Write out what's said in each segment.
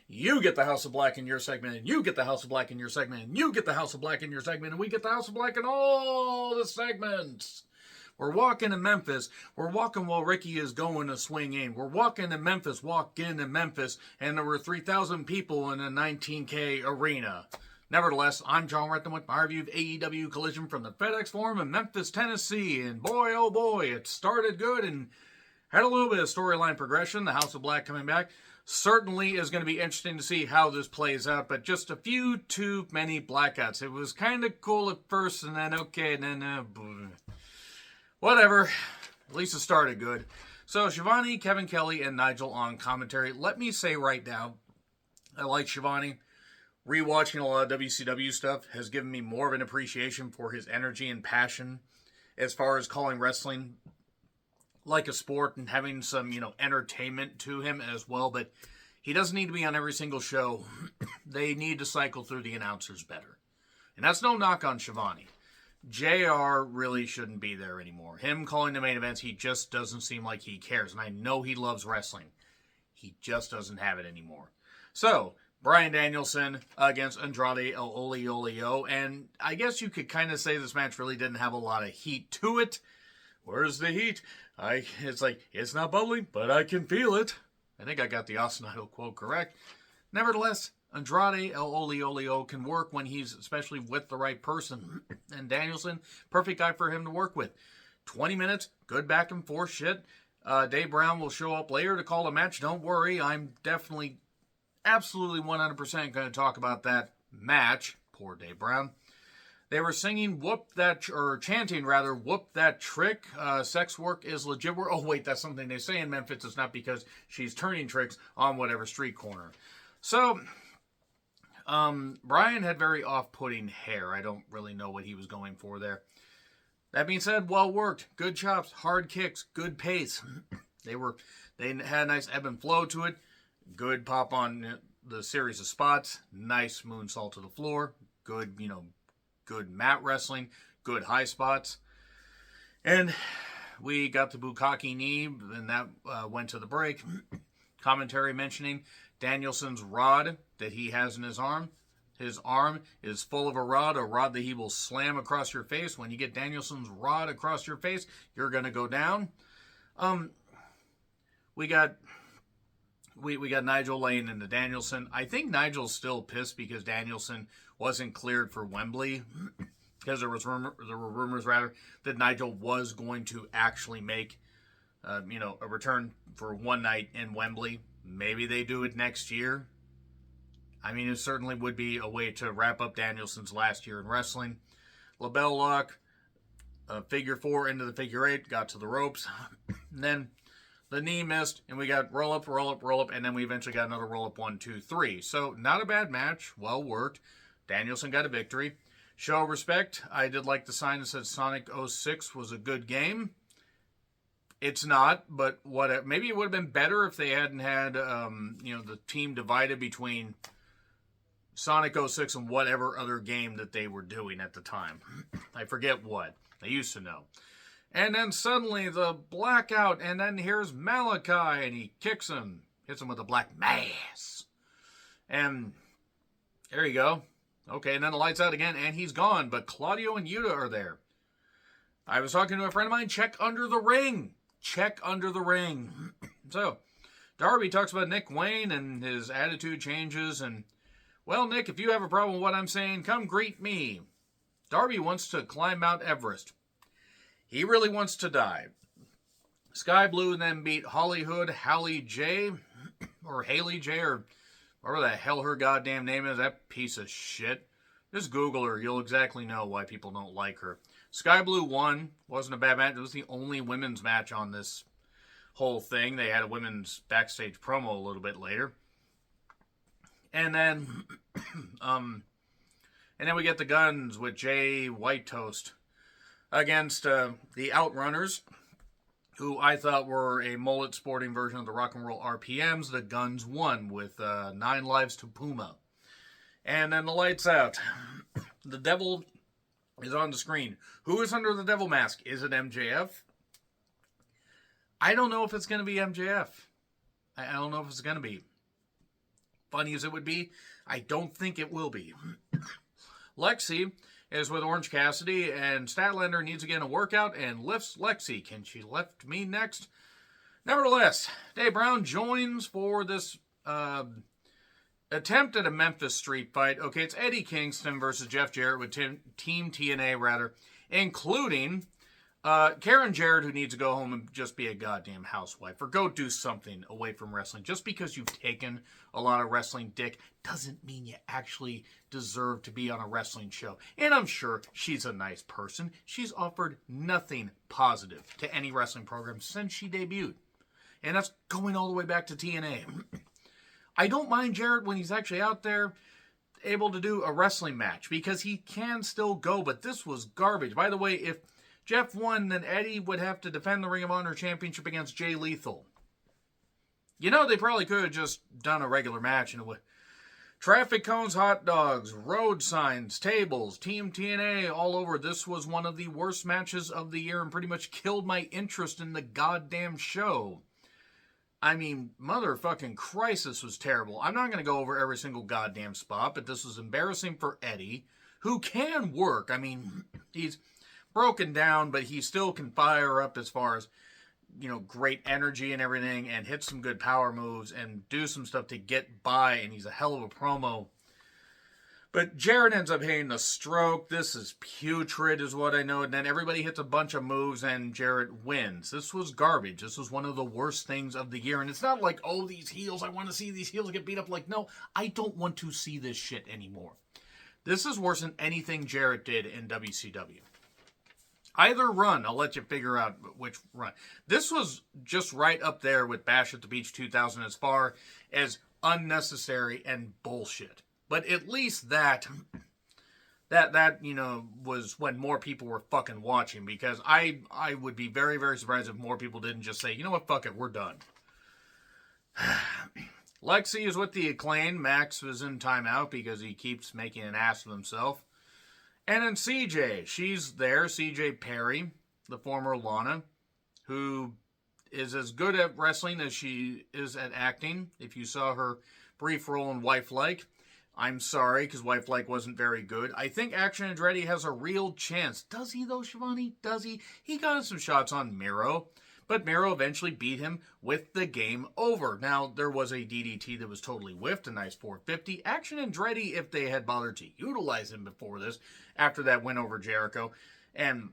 You get the House of Black in your segment, and you get the House of Black in your segment, and you get the House of Black in your segment, and we get the House of Black in all the segments. We're walking in Memphis. We're walking while Ricky is going to swing in. We're walking in Memphis, and there were 3,000 people in a 19K arena. Nevertheless, I'm John Retton with my review of AEW Collision from the FedEx Forum in Memphis, Tennessee. And boy, oh boy, it started good and had a little bit of storyline progression. The House of Black coming back. Certainly is going to be interesting to see how this plays out, but just a few too many blackouts. It was kind of cool at first, and then okay, and then whatever. At least it started good. So Shivani, Kevin Kelly, and Nigel on commentary. Let me say right now, I like Shivani. Rewatching a lot of WCW stuff has given me more of an appreciation for his energy and passion as far as calling wrestling like a sport and having some, entertainment to him as well. But he doesn't need to be on every single show. They need to cycle through the announcers better. And that's no knock on Shivani. JR really shouldn't be there anymore. Him calling the main events, he just doesn't seem like he cares. And I know he loves wrestling. He just doesn't have it anymore. So, Bryan Danielson against Andrade El Olio. And I guess you could kind of say this match really didn't have a lot of heat to it. Where's the heat? It's like, it's not bubbling, but I can feel it. I think I got the Austin Idol quote correct. Nevertheless, Andrade El Olio can work when he's especially with the right person. And Danielson, perfect guy for him to work with. 20 minutes, good back and forth shit. Dave Brown will show up later to call a match. Don't worry, I'm definitely, absolutely 100% going to talk about that match. Poor Dave Brown. They were singing chanting whoop that trick. Sex work is legit. Oh wait, that's something they say in Memphis. It's not because she's turning tricks on whatever street corner. So, Bryan had very off-putting hair. I don't really know what he was going for there. That being said, well worked. Good chops, hard kicks, good pace. They had a nice ebb and flow to it. Good pop on the series of spots. Nice moonsault to the floor. Good, good mat wrestling. Good high spots. And we got the Bukkake knee, and that went to the break. Commentary mentioning Danielson's rod that he has in his arm. His arm is full of a rod that he will slam across your face. When you get Danielson's rod across your face, you're going to go down. We got Nigel laying into Danielson. I think Nigel's still pissed because Danielson wasn't cleared for Wembley. Because there were rumors that Nigel was going to actually make a return for one night in Wembley. Maybe they do it next year. I mean, it certainly would be a way to wrap up Danielson's last year in wrestling. LaBelle lock, figure 4 into the figure 8, got to the ropes. And then the knee missed, and we got roll up, and then we eventually got another roll up 1, 2, 3. So, not a bad match. Well worked. Danielson got a victory. Show of respect. I did like the sign that said Sonic 06 was a good game. It's not, but maybe it would have been better if they hadn't had, the team divided between Sonic 06 and whatever other game that they were doing at the time. I forget what. I used to know. And then suddenly the Blackout, and then here's Malachi, and he kicks him. Hits him with a black mass. And there you go. Okay, and then the lights out again, and he's gone. But Claudio and Yuta are there. I was talking to a friend of mine. Check under the ring. Check under the ring. So, Darby talks about Nick Wayne and his attitude changes. And, well, Nick, if you have a problem with what I'm saying, come greet me. Darby wants to climb Mount Everest. He really wants to die. Sky Blue then beat Hollywood Hallie J. Or Haley J. Or whatever the hell her goddamn name is. That piece of shit. Just Google her. You'll exactly know why people don't like her. Sky Blue won. Wasn't a bad match. It was the only women's match on this whole thing. They had a women's backstage promo a little bit later. And then, we get the Guns with Jay White Toast against the Outrunners, who I thought were a mullet sporting version of the Rock and Roll RPMs. The Guns won with 9 lives to Puma. And then the lights out. The Devil is on the screen. Who is under the Devil mask? Is it MJF? I don't know if it's going to be MJF. I don't know if it's going to be. funny as it would be, I don't think it will be. Lexi is with Orange Cassidy, and Statlander needs to get a workout and lifts Lexi. Can she lift me next? Nevertheless, Dave Brown joins for this attempt at a Memphis street fight. Okay, it's Eddie Kingston versus Jeff Jarrett with Team TNA, including Karen Jarrett, who needs to go home and just be a goddamn housewife or go do something away from wrestling. Just because you've taken a lot of wrestling dick doesn't mean you actually deserve to be on a wrestling show. And I'm sure she's a nice person. She's offered nothing positive to any wrestling program since she debuted. And that's going all the way back to TNA. I don't mind Jarrett when he's actually out there able to do a wrestling match because he can still go, but this was garbage. By the way, if Jeff won, then Eddie would have to defend the Ring of Honor Championship against Jay Lethal. You know, they probably could have just done a regular match and it would. Traffic cones, hot dogs, road signs, tables, Team TNA all over. This was one of the worst matches of the year and pretty much killed my interest in the goddamn show. I mean, motherfucking Christ, this was terrible. I'm not going to go over every single goddamn spot, but this was embarrassing for Eddie, who can work. I mean, he's broken down, but he still can fire up as far as, you know, great energy and everything, and hit some good power moves and do some stuff to get by, and he's a hell of a promo. But Jarrett ends up hitting the stroke. This is putrid is what I know. And then everybody hits a bunch of moves and Jarrett wins. This was garbage. This was one of the worst things of the year. And it's not like, oh, these heels, I want to see these heels get beat up. Like, no, I don't want to see this shit anymore. This is worse than anything Jarrett did in WCW. Either run, I'll let you figure out which run. This was just right up there with Bash at the Beach 2000 as far as unnecessary and bullshit. But at least that you know, was when more people were fucking watching, because I would be very, very surprised if more people didn't just say, you know what, fuck it, we're done. Lexi is with the Acclaim. Max was in timeout because he keeps making an ass of himself. And then CJ, she's there, CJ Perry, the former Lana, who is as good at wrestling as she is at acting. If you saw her brief role in Wife-Like, I'm sorry, because Wife-Like wasn't very good. I think Action Andretti has a real chance. Does he, though, Shivani? Does he? He got some shots on Miro, but Miro eventually beat him with the game over. Now, there was a DDT that was totally whiffed, a nice 450. Action Andretti, if they had bothered to utilize him before this, after that win over Jericho, and,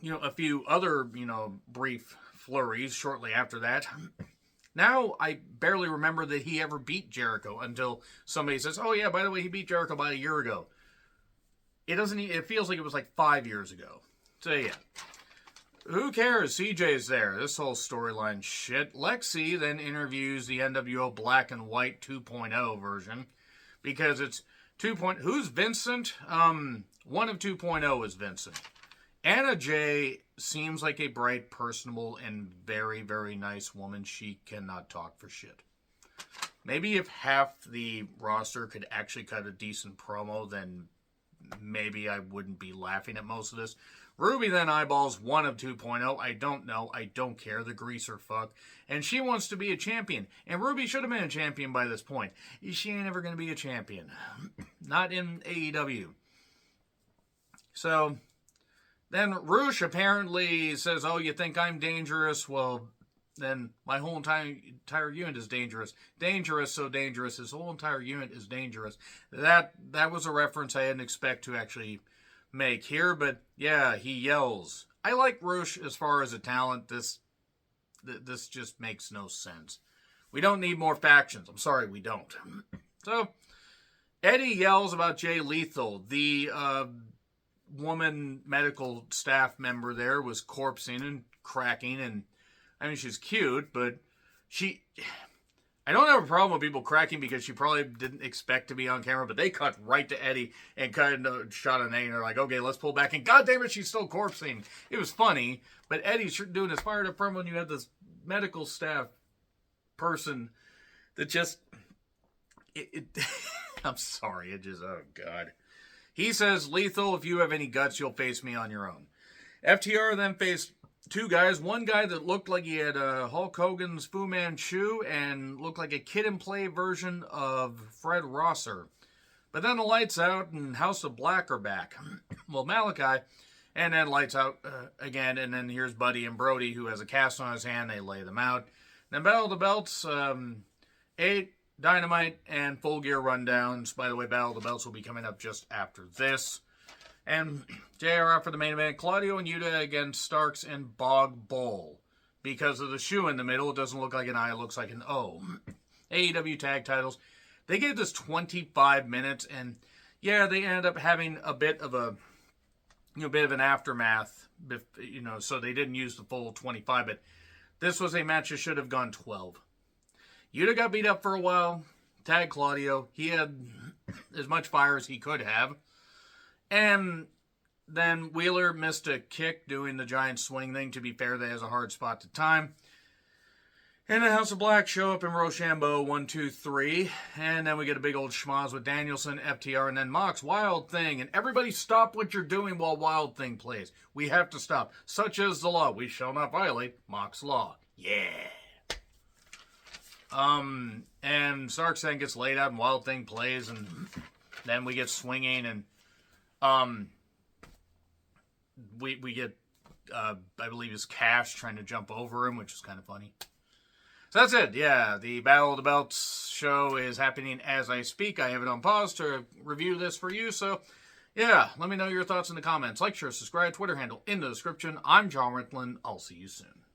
you know, a few other, you know, brief flurries shortly after that. Now, I barely remember that he ever beat Jericho until somebody says, oh yeah, by the way, he beat Jericho about a year ago. It feels like it was like 5 years ago. So yeah. Who cares? CJ's there. This whole storyline shit. Lexi then interviews the NWO Black and White 2.0 version. Because it's 2.0. Who's Vincent? One of 2.0 is Vincent. Anna Jay seems like a bright, personable, and very, very nice woman. She cannot talk for shit. Maybe if half the roster could actually cut a decent promo, then maybe I wouldn't be laughing at most of this. Ruby then eyeballs one of 2.0. I don't know. I don't care. The greaser fuck. And she wants to be a champion. And Ruby should have been a champion by this point. She ain't ever going to be a champion. Not in AEW. So then Roosh apparently says, oh, you think I'm dangerous? Well, then my whole entire unit is dangerous. Dangerous, so dangerous. His whole entire unit is dangerous. That was a reference I didn't expect to actually make here, but yeah, he yells. I like Roosh as far as a talent. This just makes no sense. We don't need more factions. I'm sorry, we don't. So, Eddie yells about Jay Lethal. The woman medical staff member there was corpsing and cracking, and I mean, she's cute, but I don't have a problem with people cracking because she probably didn't expect to be on camera, but they cut right to Eddie and kind of shot an A, and they're like, okay, let's pull back, and god damn it, she's still corpsing. It was funny, but Eddie's doing his fired up promo, and you have this medical staff person that just, I'm sorry, it just, oh god. He says, Lethal, if you have any guts, you'll face me on your own. FTR then faced two guys. One guy that looked like he had Hulk Hogan's Fu Manchu and looked like a kid and play version of Fred Rosser. But then the lights out and House of Black are back. Well, Malachi, and then lights out again, and then here's Buddy and Brody, who has a cast on his hand. They lay them out. Then Battle of the Belts, 8, Dynamite, and Full Gear rundowns. By the way, Battle of the Belts will be coming up just after this. And JR out for the main event. Claudio and Yuta against Starks and Bog Bull. Because of the shoe in the middle, it doesn't look like an I, it looks like an O. AEW tag titles. They gave this 25 minutes, and yeah, they ended up having a bit of a, bit of an aftermath, so they didn't use the full 25, but this was a match that should have gone 12. Yuta got beat up for a while, tagged Claudio. He had as much fire as he could have. And then Wheeler missed a kick doing the giant swing thing. To be fair, that has a hard spot to time. And the House of Black show up in Rochambeau, 1, 2, 3. And then we get a big old schmoz with Danielson, FTR, and then Mox, Wild Thing. And everybody stop what you're doing while Wild Thing plays. We have to stop. Such is the law. We shall not violate Mox law. Yeah. And Starks then gets laid out and Wild Thing plays. And then we get swinging and we get, I believe it's Cash trying to jump over him, which is kind of funny. So that's it. Yeah, the Battle of the Belts show is happening as I speak. I have it on pause to review this for you. So, yeah, let me know your thoughts in the comments. Like, share, subscribe, Twitter handle in the description. I'm John Ritlin. I'll see you soon.